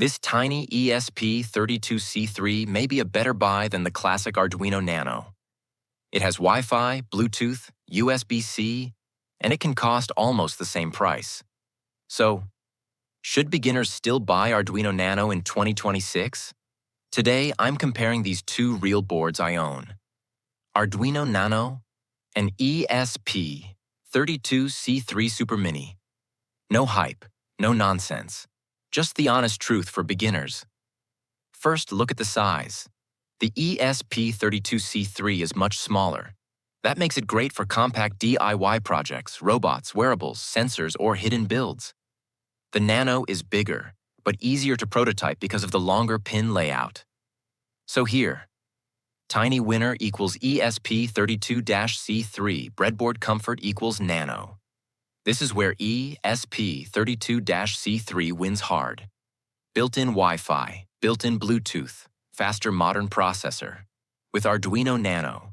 This tiny ESP32-C3 may be a better buy than the classic Arduino Nano. It has Wi-Fi, Bluetooth, USB-C, and it can cost almost the same price. So, should beginners still buy Arduino Nano in 2026? Today, I'm comparing these two real boards I own: Arduino Nano and ESP32-C3 SuperMini. No hype, no nonsense. Just the honest truth for beginners. First, look at the size. The ESP32-C3 is much smaller. That makes it great for compact DIY projects, robots, wearables, sensors, or hidden builds. The Nano is bigger, but easier to prototype because of the longer pin layout. So here, tiny winner equals ESP32-C3, breadboard comfort equals Nano. This is where ESP32-C3 wins hard. Built-in Wi-Fi, built-in Bluetooth, faster modern processor. With Arduino Nano,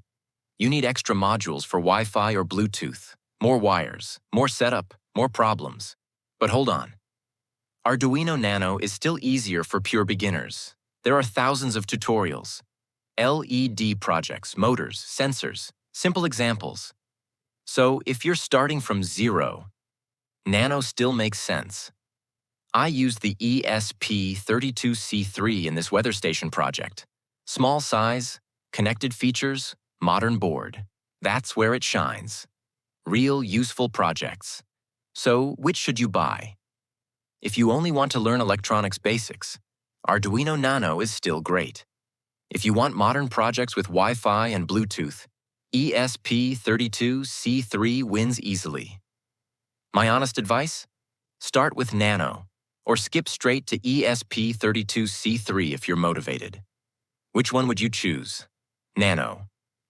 you need extra modules for Wi-Fi or Bluetooth, more wires, more setup, more problems. But hold on. Arduino Nano is still easier for pure beginners. There are thousands of tutorials, LED projects, motors, sensors, simple examples. So if you're starting from zero, Nano still makes sense. I used the ESP32-C3 in this weather station project. Small size, connected features, modern board. That's where it shines. Real, useful projects. So which should you buy? If you only want to learn electronics basics, Arduino Nano is still great. If you want modern projects with Wi-Fi and Bluetooth, ESP32-C3 wins easily. My honest advice? Start with Nano, or skip straight to ESP32-C3 if you're motivated. Which one would you choose? Nano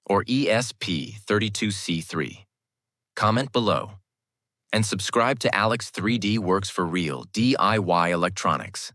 or ESP32-C3? Comment below. And subscribe to Alex 3D Works for Real DIY Electronics.